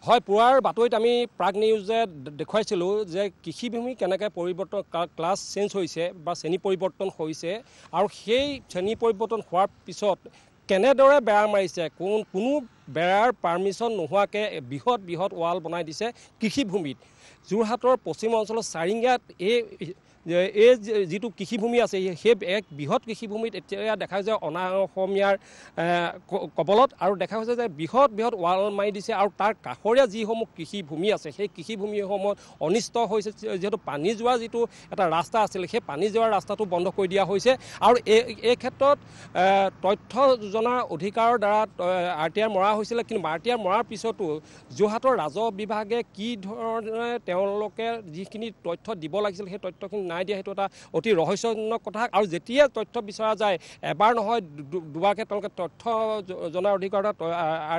হয়, পুৱাৰ বাতৰিত আমি প্ৰাগ নিউজে দেখুৱাইছিলোঁ যে কৃষিভূমি কেনেকৈ পৰিৱৰ্তন ক্লাছ চেঞ্জ হৈছে বা শ্ৰেণী পৰিৱৰ্তন হৈছে আৰু সেই শ্ৰেণী পৰিৱৰ্তন হোৱাৰ পিছত কেনেদৰে বেৰা মাৰিছে, কোনো বেৰাৰ পাৰ্মিশ্যন নোহোৱাকৈ বৃহৎ ৱাল বনাই দিছে কৃষিভূমিত। যোৰহাটৰ পশ্চিম অঞ্চলৰ চাৰিঙীয়াত এই যিটো কৃষিভূমি আছে সেই এক বৃহৎ কৃষিভূমিত এতিয়া দেখা যায় অনা অসমীয়াৰ কবলত আৰু দেখা হৈছে যে বৃহৎ ৱাল মাৰি দিছে আৰু তাৰ কাষৰীয়া যিসমূহ কৃষিভূমি আছে সেই কৃষিভূমিসমূহত অনিষ্ট হৈছে, যিহেতু পানী যোৱা যিটো এটা ৰাস্তা আছিল সেই পানী যোৱাৰ ৰাস্তাটো বন্ধ কৰি দিয়া হৈছে। আৰু এই ক্ষেত্ৰত তথ্য জনাৰ অধিকাৰৰ দ্বাৰা RTI মৰা হৈছিলে, কিন্তু RTI মৰাৰ পিছতো যোৰহাটৰ ৰাজহ বিভাগে কি ধৰণে তেওঁলোকে যিখিনি তথ্য দিব লাগিছিল সেই তথ্যখিনি নাই দিয়া, সেইটো এটা অতি ৰহস্যজনক কথা। আৰু যেতিয়া তথ্য বিচৰা যায়, এবাৰ নহয় দুবাৰকৈ তেওঁলোকে তথ্য জনাৰ অধিকাৰ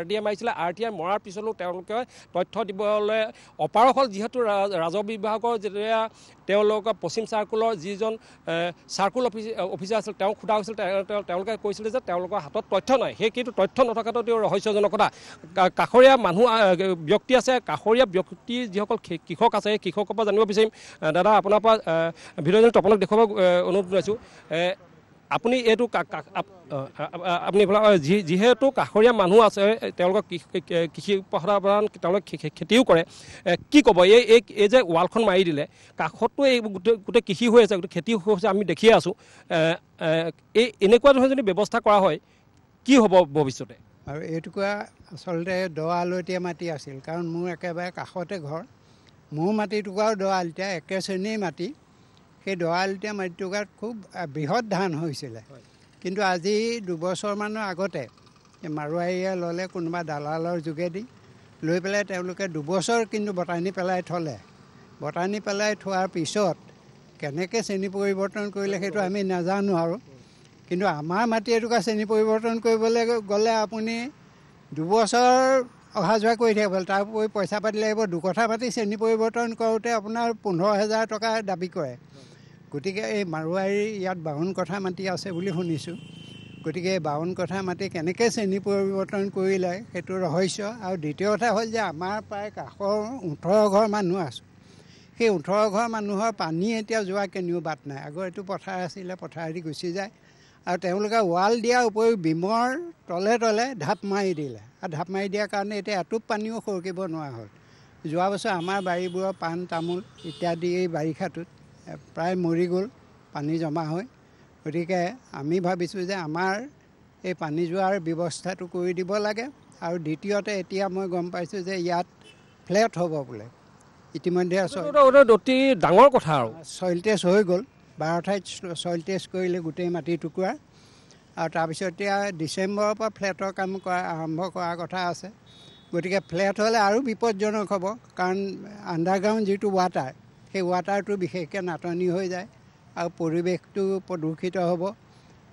RTI মাৰিছিলে। RTI মৰাৰ পিছতো তেওঁলোকে তথ্য দিবলৈ অপাৰগ হ'ল, যিহেতু ৰাজহ বিভাগৰ যেতিয়া তেওঁলোকৰ পশ্চিম চাৰ্কুলৰ যিজন চাৰ্কুল অফিচাৰ আছিল তেওঁক সোধা হৈছিল, তেওঁলোকে কৈছিলে যে তেওঁলোকৰ হাতত তথ্য নাই। কিন্তু তথ্য নথকাটো ৰহস্যজনক কথা। কাষৰীয়া মানুহ ব্যক্তি আছে, কাষৰীয়া ব্যক্তি যিসকল কৃষক আছে সেই কৃষকৰ পৰা জানিব বিচাৰিম। দাদা, আপোনাৰ পৰা ভিডিঅ'জন তপনক দেখুৱাব অনুৰোধ জনাইছোঁ। আপুনি এইটো আপুনি যিহেতু কাষৰীয়া মানুহ আছে, তেওঁলোকৰ কৃষি প্ৰধান, তেওঁলোকে খেতিও কৰে, কি ক'ব এই যে ৱালখন মাৰি দিলে, কাষততো এই গোটেই কৃষি হৈ আছে, গোটেই খেতি হৈছে, আমি দেখিয়ে আছোঁ। এনেকুৱা ধৰণৰ যদি ব্যৱস্থা কৰা হয় কি হ'ব ভৱিষ্যতে? আৰু এইটুকুৰা আচলতে দ আলতীয়া মাটি আছিল, কাৰণ মোৰ একেবাৰে কাষতে ঘৰ। মোৰ মাটিটুকুৰাও দ আলতীয়া, একে শ্ৰেণীৰ মাটি। সেই দ আলতীয়া মাটিটুকুৰাত খুব বৃহৎ ধান হৈছিলে, কিন্তু আজি 2 বছৰমানৰ আগতে মাৰোৱাৰীয়ে ল'লে কোনোবা দালালৰ যোগেদি লৈ পেলাই তেওঁলোকে 2 বছৰ কিন্তু বটানী পেলাই থ'লে। বটানী পেলাই থোৱাৰ পিছত কেনেকৈ শ্ৰেণী পৰিৱৰ্তন কৰিলে সেইটো আমি নাজানো আৰু, কিন্তু আমাৰ মাটি এটুকুৰা শ্ৰেণী পৰিৱৰ্তন কৰিবলৈ গ'লে আপুনি 2 বছৰ অহা যোৱা কৰি থাকিব, তাৰ উপৰি পইচা পাতি লাগিব। 2 কঠা মাটি শ্ৰেণী পৰিৱৰ্তন কৰোঁতে আপোনাৰ 15,000 টকা দাবী কৰে। গতিকে এই মাৰোৱাৰীৰ ইয়াত 52 কঠা মাটি আছে বুলি শুনিছোঁ। গতিকে এই 52 কঠা মাটি কেনেকৈ শ্ৰেণী পৰিৱৰ্তন কৰিলে সেইটো ৰহস্য। আৰু দ্বিতীয় কথা হ'ল যে আমাৰ প্ৰায় কাষৰ 18 ঘৰ মানুহ আছোঁ। সেই 18 ঘৰ মানুহৰ পানী এতিয়া যোৱা কেনিও বাট নাই। আগৰ এইটো পথাৰ আছিলে, পথাৰেদি গুচি যায়। আৰু তেওঁলোকে ৱাল দিয়াৰ উপৰিও বিমৰ তলে তলে ঢাপ মাৰি দিলে, আৰু ঢাপ মাৰি দিয়াৰ কাৰণে এতিয়া এটোপ পানীও সৰকিব নোৱাৰা হ'ল। যোৱা বছৰ আমাৰ বাৰীবোৰৰ পাণ তামোল ইত্যাদি এই বাৰিষাটোত প্ৰায় মৰি গ'ল পানী জমা হৈ। গতিকে আমি ভাবিছোঁ যে আমাৰ এই পানী যোৱাৰ ব্যৱস্থাটো কৰি দিব লাগে। আৰু দ্বিতীয়তে এতিয়া মই গম পাইছোঁ যে ইয়াত ফ্লেট হ'ব বোলে। ইতিমধ্যে অতি ডাঙৰ কথা, আৰু চইল টেষ্ট হৈ গ'ল। 12 ঠাইত চইল টেষ্ট কৰিলে গোটেই মাটি টুকুৰা। আৰু তাৰপিছত এতিয়া ডিচেম্বৰৰ পৰা ফ্লেটৰ কাম আৰম্ভ কৰাৰ কথা আছে। গতিকে ফ্লেট হ'লে আৰু বিপদজনক হ'ব, কাৰণ আণ্ডাৰগ্ৰাউণ্ড যিটো ৱাটাৰ, সেই ৱাটাৰটো বিশেষকৈ নাটনি হৈ যায় আৰু পৰিৱেশটো প্ৰদূষিত হ'ব।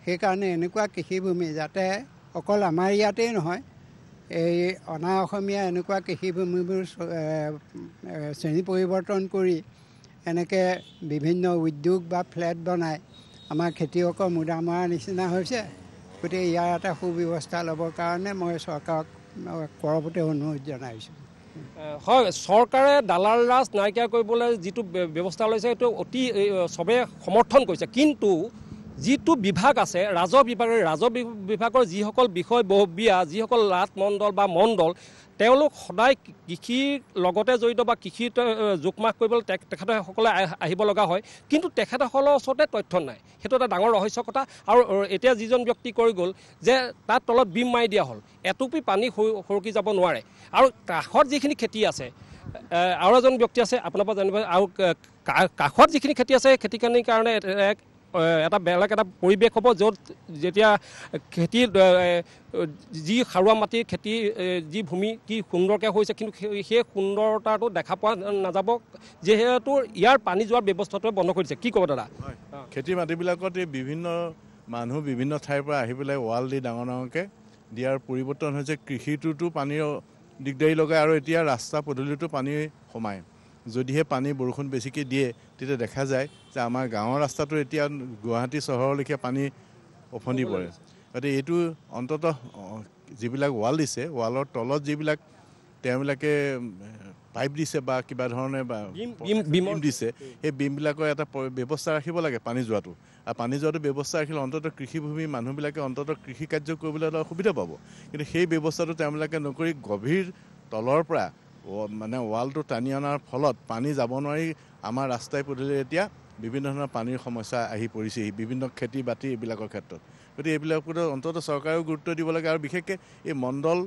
সেইকাৰণে এনেকুৱা কৃষিভূমি যাতে অকল আমাৰ ইয়াতেই নহয়, এই অনা অসমীয়া এনেকুৱা কৃষিভূমিবোৰ শ্ৰেণী পৰিৱৰ্তন কৰি এনেকৈ বিভিন্ন উদ্যোগ বা ফ্লেট বনাই আমাৰ খেতিয়কৰ মুদা মৰাৰ নিচিনা হৈছে। গতিকে ইয়াৰ এটা সুব্যৱস্থা ল'বৰ কাৰণে মই চৰকাৰক কৰপতে অনুৰোধ জনাইছোঁ। হয়, চৰকাৰে দালাল ৰাজ নাইকিয়া কৰিবলৈ যিটো ব্যৱস্থা লৈছে সেইটো অতি চবেই সমৰ্থন কৰিছে, কিন্তু যিটো বিভাগ আছে ৰাজহ বিভাগৰ যিসকল বিষয়ববীয়া, যিসকল লাট মণ্ডল বা মণ্ডল, তেওঁলোক সদায় কৃষিৰ লগতে জড়িত বা কৃষিত জোখমাখ কৰিবলৈ তেখেতসকলে আহিব লগা হয়, কিন্তু তেখেতসকলৰ ওচৰতে তথ্য নাই। সেইটো এটা ডাঙৰ ৰহস্য কথা। আৰু এতিয়া যিজন ব্যক্তি কৰি গ'ল যে তাত তলত বিম মাৰি দিয়া হ'ল, এটুপি পানী সৰকি যাব নোৱাৰে। আৰু কাষত যিখিনি খেতি আছে, আৰু এজন ব্যক্তি আছে আপোনাৰ পৰা জানিব, আৰু কাষত যিখিনি খেতি আছে সেই খেতিখিনিৰ কাৰণে এটা বেলেগ এটা পৰিৱেশ হ'ব, য'ত যেতিয়া খেতিৰ যি সাৰুৱা মাটিৰ খেতি যি ভূমি কি সুন্দৰকৈ হৈছে, কিন্তু সেই সুন্দৰতাটো দেখা পোৱা নাযাব, যিহেতু ইয়াৰ পানী যোৱাৰ ব্যৱস্থাটোৱে বন্ধ কৰি দিছে। কি ক'ব দাদা? খেতি মাটিবিলাকত এই বিভিন্ন মানুহ বিভিন্ন ঠাইৰ পৰা আহি পেলাই ৱাল দি ডাঙৰ ডাঙৰকৈ দিয়াৰ পৰিৱৰ্তন হৈছে। কৃষিটোতো পানীৰ দিগদাৰী লগায়, আৰু এতিয়া ৰাস্তা পদূলিতো পানী সোমায়। যদিহে পানী বৰষুণ বেছিকৈ দিয়ে তেতিয়া দেখা যায় যে আমাৰ গাঁৱৰ ৰাস্তাটো এতিয়া গুৱাহাটী চহৰলৈকে পানী উফন্দি পৰে। গতিকে এইটো অন্ততঃ যিবিলাক ৱাল দিছে, ৱালৰ তলত যিবিলাক তেওঁলোকে পাইপ দিছে বা কিবা ধৰণে বা বিম দিছে সেই বিমবিলাকৰ এটা ব্যৱস্থা ৰাখিব লাগে পানী যোৱাটো আৰু পানী যোৱাটো ব্যৱস্থা ৰাখিলে অন্ততঃ কৃষিভূমি মানুহবিলাকে অন্ততঃ কৃষি কাৰ্য কৰিবলৈ এটা সুবিধা পাব কিন্তু সেই ব্যৱস্থাটো তেওঁলোকে নকৰি গভীৰ তলৰ পৰা মানে ৱালটো টানি অনাৰ ফলত পানী যাব নোৱাৰি আমাৰ ৰাস্তাই পদূলি এতিয়া বিভিন্ন ধৰণৰ পানীৰ সমস্যা আহি পৰিছেহি বিভিন্ন খেতি বাতি এইবিলাকৰ ক্ষেত্ৰত গতিকে এইবিলাকত অন্ততঃ চৰকাৰেও গুৰুত্ব দিব লাগে আৰু বিশেষকৈ এই মণ্ডল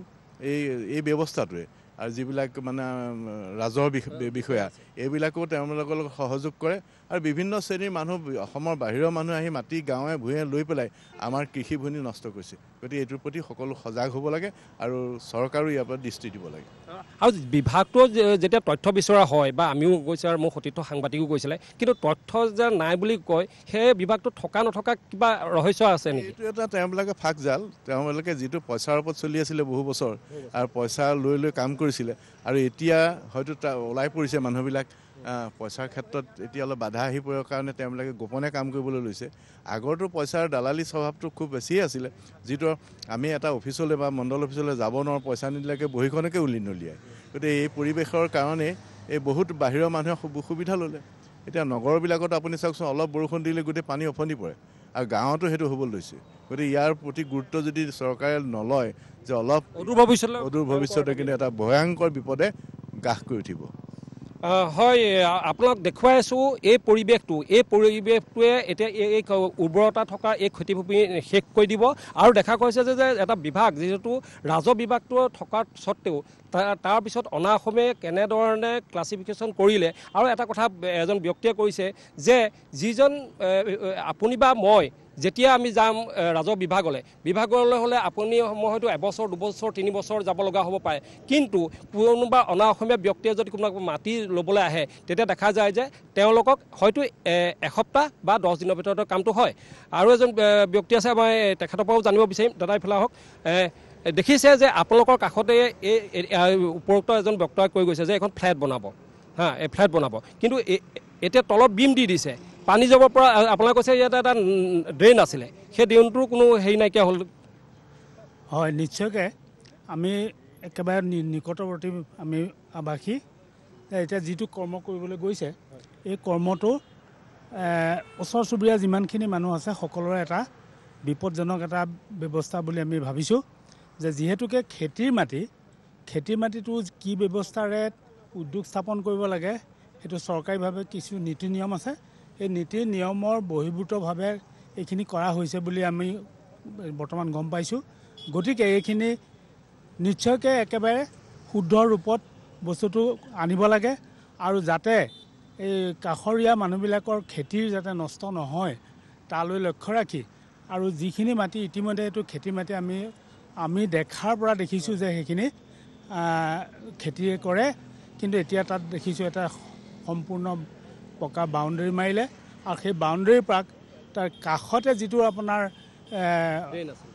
এই ব্যৱস্থাটোৱে আৰু যিবিলাক মানে ৰাজহ বিষয়া এইবিলাকেও তেওঁলোকৰ লগত সহযোগ কৰে আৰু বিভিন্ন শ্ৰেণীৰ মানুহ অসমৰ বাহিৰৰ মানুহ আহি মাটি গাঁৱে ভূঞে লৈ পেলাই আমাৰ কৃষিভূমি নষ্ট কৰিছে গতিকে এইটোৰ প্ৰতি সকলো সজাগ হ'ব লাগে আৰু চৰকাৰো ইয়াৰ পৰা দৃষ্টি দিব লাগে আৰু বিভাগটো যেতিয়া তথ্য বিচৰা হয় বা আমিও গৈছে আৰু মোৰ সতীৰ্থ সাংবাদিকো গৈছিলে কিন্তু তথ্য যে নাই বুলি কয় সেই বিভাগটো থকা নথকা কিবা ৰহস্য আছে নেকি এইটো এটা তেওঁলোকে ফাক জাল তেওঁলোকে যিটো পইচাৰ ওপৰত চলি আছিলে বহু বছৰ আৰু পইচা লৈ কাম কৰিছিলে আৰু এতিয়া হয়তো ওলাই পৰিছে মানুহবিলাক পইচাৰ ক্ষেত্ৰত এতিয়া অলপ বাধা আহি পৰাৰ কাৰণে তেওঁলোকে গোপনে কাম কৰিবলৈ লৈছে আগৰটো পইচাৰ দালালি স্বভাৱটো খুব বেছিয়ে আছিলে যিটো আমি এটা অফিচলৈ বা মণ্ডল অফিচলৈ যাব নোৱাৰোঁ পইচা নিদিলেকৈ বহীখনকে নলিয়ায় গতিকে এই পৰিৱেশৰ কাৰণে এই বহুত বাহিৰৰ মানুহে সুবিধা ল'লে এতিয়া নগৰবিলাকত আপুনি চাওকচোন অলপ বৰষুণ দিলে গোটেই পানী অফনি পৰে আৰু গাঁৱতো সেইটো হ'ব লৈছে গতিকে ইয়াৰ প্ৰতি গুৰুত্ব যদি চৰকাৰে নলয় যে অলপ অদূৰ ভৱিষ্যতে কিন্তু এটা ভয়ংকৰ বিপদে গ্ৰাস কৰি উঠিব হয় আপোনাক দেখুৱাই আছোঁ এই পৰিৱেশটোৱে এতিয়া এই উৰ্বৰতা থকা এই খেতিভূমি শেষ কৰি দিব আৰু দেখা গৈছে যে এটা বিভাগ যিহেতু ৰাজহ বিভাগটো থকাৰ স্বত্তেও তাৰপিছত অনাঅসমে কেনেধৰণে ক্লাছিফিকেশ্যন কৰিলে আৰু এটা কথা এজন ব্যক্তিয়ে কৈছে যে যিজন আপুনি বা মই যেতিয়া আমি যাম ৰাজহ বিভাগলৈ হ'লে আপুনি মই হয়তো এবছৰ দুবছৰ 3 বছৰ যাব লগা হ'ব পাৰে কিন্তু কোনোবা অনাঅসমীয়া ব্যক্তিয়ে যদি কোনোবা মাটি ল'বলৈ আহে তেতিয়া দেখা যায় যে তেওঁলোকক হয়তো এসপ্তাহ বা 10 দিনৰ ভিতৰতে কামটো হয় আৰু এজন ব্যক্তি আছে মই তেখেতৰ পৰাও জানিব বিচাৰিম দাদা ইফালে আহক দেখিছে যে আপোনালোকৰ কাষতে এই উপৰোক্ত এজন ব্যক্তিয়ে কৈ গৈছে যে এখন ফ্লেট বনাব এই ফ্লেট বনাব কিন্তু এতিয়া তলত বিম দি দিছে পানী যাবৰ পৰা আপোনালোকে কৈছে ইয়াত এটা ড্ৰেইন আছিলে সেই ড্ৰেইনটোৰ কোনো হেৰি নাইকিয়া হ'ল হয় নিশ্চয়কৈ আমি একেবাৰে নিকটৱৰ্তী আমি আৱাসী এতিয়া যিটো কৰ্ম কৰিবলৈ গৈছে এই কৰ্মটো ওচৰ চুবুৰীয়া যিমানখিনি মানুহ আছে সকলোৰে এটা বিপদজনক এটা ব্যৱস্থা বুলি আমি ভাবিছোঁ যে যিহেতুকে খেতিৰ মাটিটো কি ব্যৱস্থাৰে উদ্যোগ স্থাপন কৰিব লাগে সেইটো চৰকাৰীভাৱে কিছু নীতি নিয়ম আছে এই নীতি নিয়মৰ বহিৰ্ভূতভাৱে এইখিনি কৰা হৈছে বুলি আমি বৰ্তমান গম পাইছোঁ গতিকে এইখিনি নিশ্চয়কৈ একেবাৰে শুদ্ধ ৰূপত বস্তুটো আনিব লাগে আৰু যাতে এই কাষৰীয়া মানুহবিলাকৰ খেতিৰ যাতে নষ্ট নহয় তালৈ লক্ষ্য ৰাখি আৰু যিখিনি মাটি ইতিমধ্যে এইটো খেতি মাটি আমি দেখাৰ পৰা দেখিছোঁ যে সেইখিনি খেতি কৰে কিন্তু এতিয়া তাত দেখিছোঁ এটা সম্পূৰ্ণ পকা বাউণ্ডেৰী মাৰিলে আৰু সেই বাউণ্ডেৰীৰ পৰা তাৰ কাষতে যিটো আপোনাৰ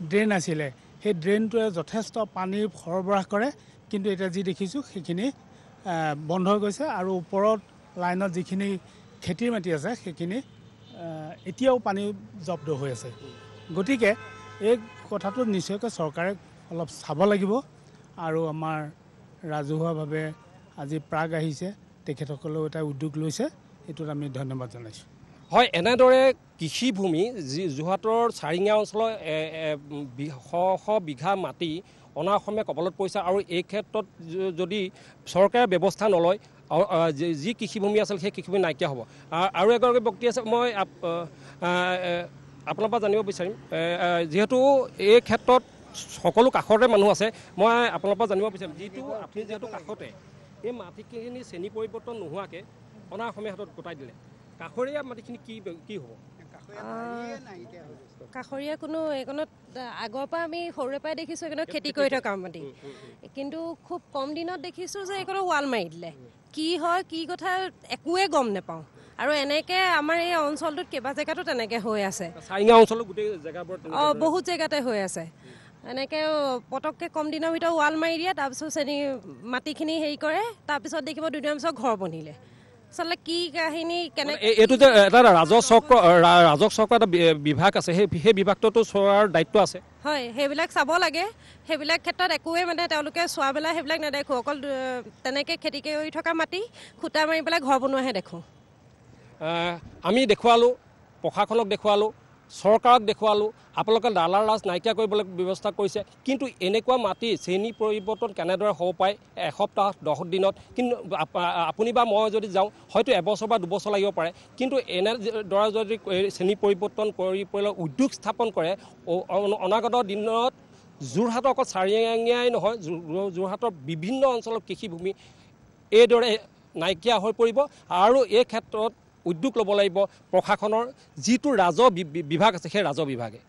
ড্ৰেইন আছিলে সেই ড্ৰেইনটোৱে যথেষ্ট পানী সৰবৰাহ কৰে কিন্তু এতিয়া যি দেখিছোঁ সেইখিনি বন্ধ হৈ গৈছে আৰু ওপৰত লাইনত যিখিনি খেতিৰ মাটি আছে সেইখিনি এতিয়াও পানী জব্দ হৈ আছে গতিকে এই কথাটো নিশ্চয়কৈ চৰকাৰে অলপ চাব লাগিব আৰু আমাৰ ৰাজহুৱাভাৱে আজি প্ৰাগ আহিছে তেখেতসকলেও এটা উদ্যোগ লৈছে এইটোত আমি ধন্যবাদ জনাইছোঁ হয় এনেদৰে কৃষিভূমি যোৰহাটৰ চাৰিঙীয়া অঞ্চলৰ শ বিঘা মাটি অনাঅসমে কবলত পৰিছে আৰু এই ক্ষেত্ৰত যদি চৰকাৰে ব্যৱস্থা নলয় যি কৃষিভূমি আছিল সেই কৃষিভূমি নাইকিয়া হ'ব আৰু এগৰাকী ব্যক্তি আছে মই আপোনাৰ পৰা জানিব বিচাৰিম যিহেতু এই ক্ষেত্ৰত সকলো কাষতে মানুহ আছে মই আপোনাৰ পৰা জানিব বিচাৰিম আপুনি যিহেতু কাষতে এই মাটিখিনি শ্ৰেণী পৰিৱৰ্তন নোহোৱাকৈ অনাঅসমীয়া হাতত গোটাই দিলে কাষৰীয়া মাটিখিনি কি হ'ব কাষৰীয়া কোনো এইকণত আগৰ পৰা আমি সৰুৰে পৰাই দেখিছোঁ এইকণত খেতি কৰি থকা মাটি কিন্তু খুব কম দিনত দেখিছোঁ যে এইকণত ৱাল মাৰি দিলে কি হয় কি কথা একোৱে গম নাপাওঁ আৰু এনেকৈ আমাৰ এই অঞ্চলটোত কেইবা জেগাতো তেনেকৈ হৈ আছে বহুত জেগাতে হৈ আছে এনেকৈ পটককৈ কম দিনৰ ভিতৰত ৱাল মাৰি দিয়ে তাৰপিছত মাটিখিনি হেৰি কৰে তাৰপিছত দেখিব দুদিনৰ পিছত ঘৰ বনিলে আচলতে কি কাহিনী কেনেকৈ এইটো যে এটা ৰাজহ চক্ৰ এটা বিভাগ আছে সেই বিভাগটোতো চোৱাৰ দায়িত্ব আছে হয় সেইবিলাক চাব লাগে সেইবিলাক ক্ষেত্ৰত একোৱে মানে তেওঁলোকে চোৱা বেলা সেইবিলাক নেদেখোঁ অকল তেনেকৈ খেতি কৰি থকা মাটি খুটা মাৰি পেলাই ঘৰ বনোৱাহে দেখোঁ আমি দেখুৱালোঁ প্ৰশাসনক দেখুৱালোঁ চৰকাৰক দেখুৱালোঁ আপোনালোকে দালাল ৰাজ নাইকিয়া কৰিবলৈ ব্যৱস্থা কৰিছে কিন্তু এনেকুৱা মাটি শ্ৰেণী পৰিৱৰ্তন কেনেদৰে হ'ব পাৰে এসপ্তাহ 10 দিনত কিন্তু আপুনি বা মই যদি যাওঁ হয়তো এবছৰ বা 2 বছৰ লাগিব পাৰে কিন্তু এনেদৰে যদি শ্ৰেণী পৰিৱৰ্তন কৰি পেলাই উদ্যোগ স্থাপন কৰে অনাগত দিনত যোৰহাটৰ অকল চাৰিঙীয়াই নহয় যোৰহাটৰ বিভিন্ন অঞ্চলৰ কৃষিভূমি এইদৰে নাইকিয়া হৈ পৰিব আৰু এই ক্ষেত্ৰত উদ্যোগ ল'ব লাগিব প্ৰশাসনৰ যিটো ৰাজহ বিভাগ আছে সেই ৰাজহ বিভাগে